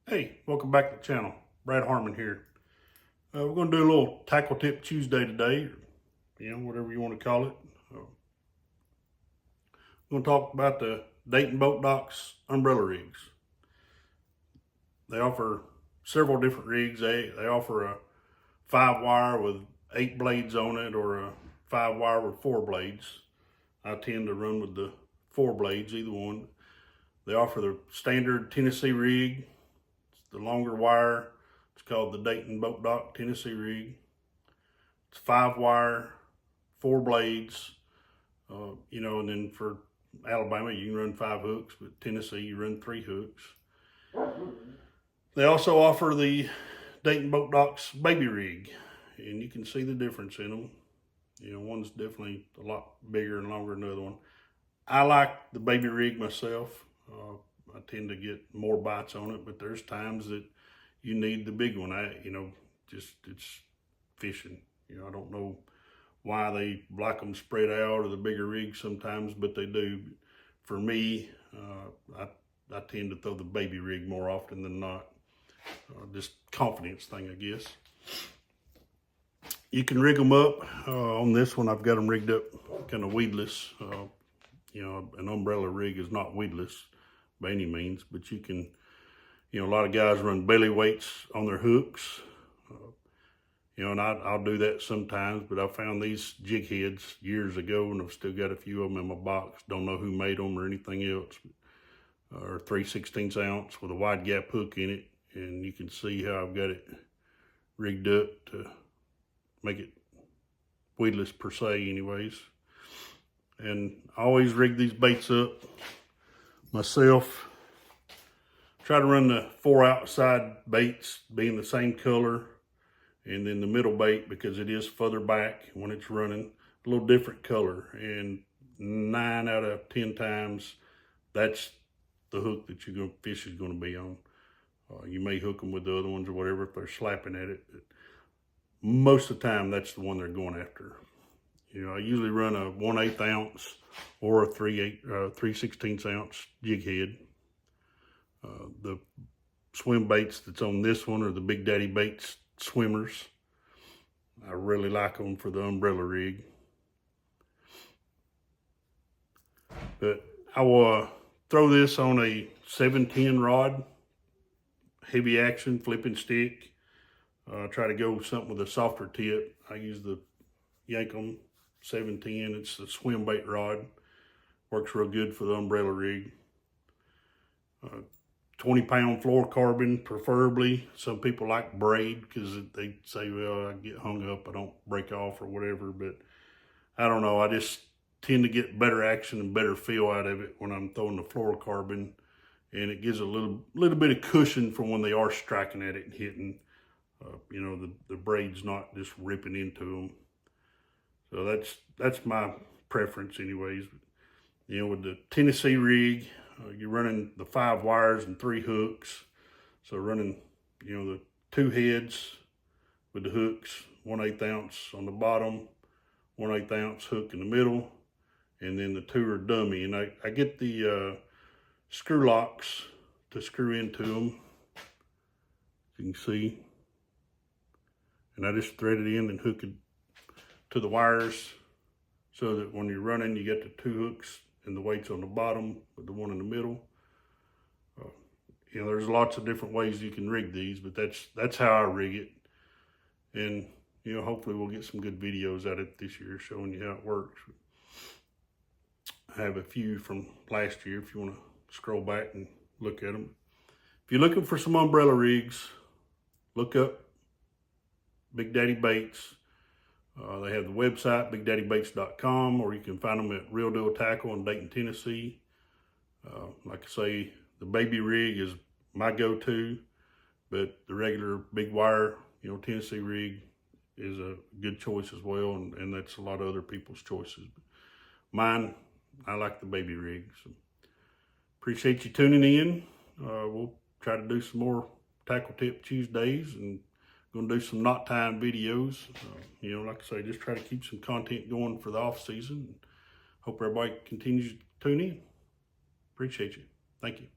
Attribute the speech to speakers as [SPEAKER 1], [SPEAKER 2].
[SPEAKER 1] Hey, welcome back to the channel. Brad Harmon here. We're going to do a little Tackle Tip Tuesday today, or, whatever you want to call it. We're going to talk about the Dayton Boat Docks umbrella rigs. They offer several different rigs. They offer a 5-wire with 8 blades on it, or a 5-wire with 4 blades. I tend to run with the 4 blades, either one. They offer the standard Tennessee rig. The longer wire. It's called the Dayton Boat Dock Tennessee rig. It's 5-wire, 4 blades, and then for Alabama you can run 5 hooks, but Tennessee you run 3 hooks. They also offer the Dayton Boat Docks baby rig, and you can see the difference in them. One's definitely a lot bigger and longer than the other one. I like the baby rig myself. I tend to get more bites on it, but there's times that you need the big one. It's fishing. I don't know why they like them spread out or the bigger rigs sometimes, but they do. For me, I tend to throw the baby rig more often than not. Just confidence thing, I guess. You can rig them up. On this one, I've got them rigged up kind of weedless. An umbrella rig is not weedless by any means, but you can, a lot of guys run belly weights on their hooks, and I'll do that sometimes, but I found these jig heads years ago, and I've still got a few of them in my box. Don't know who made them or anything else, or 3/16 ounce with a wide gap hook in it, and you can see how I've got it rigged up to make it weedless per se anyways. And I always rig these baits up myself. Try to run the 4 outside baits being the same color, and then the middle bait, because it is further back when it's running, a little different color. And 9 out of 10 times, that's the hook that fish is going to be on. You may hook them with the other ones or whatever if they're slapping at it, but most of the time that's the one they're going after. I usually run a 1/8 ounce or a 3/16 ounce jig head. The swim baits that's on this one are the Big Daddy Baits swimmers. I really like them for the umbrella rig. But I will throw this on a 710 rod, heavy action flipping stick. Try to go something with a softer tip. I use the Yankum 710. It's the swim bait rod. Works real good for the umbrella rig. 20-pound fluorocarbon preferably. Some people like braid because they say, well, I get hung up, I don't break off or whatever, but I don't know. I just tend to get better action and better feel out of it when I'm throwing the fluorocarbon, and it gives a little bit of cushion for when they are striking at it and hitting. The braid's not just ripping into them. So that's my preference anyways. With the Tennessee rig, you're running the 5 wires and 3 hooks. So running, the 2 heads with the hooks, 1/8 ounce on the bottom, 1/8 ounce hook in the middle, and then the 2 are dummy. And I get the screw locks to screw into them, you can see. And I just thread it in and hook it to the wires so that when you're running, you get the 2 hooks and the weights on the bottom with the one in the middle. There's lots of different ways you can rig these, but that's how I rig it. And hopefully we'll get some good videos out of it this year showing you how it works. I have a few from last year if you want to scroll back and look at them. If you're looking for some umbrella rigs, look up Big Daddy Baits. They have the website, BigDaddyBaits.com, or you can find them at Real Deal Tackle in Dayton, Tennessee. Like I say, the baby rig is my go-to, but the regular big wire, Tennessee rig is a good choice as well, and that's a lot of other people's choices. But mine, I like the baby rig. So appreciate you tuning in. We'll try to do some more Tackle Tip Tuesdays, and going to do some knot tying videos. Like I say, just try to keep some content going for the off season. Hope everybody continues to tune in. Appreciate you. Thank you.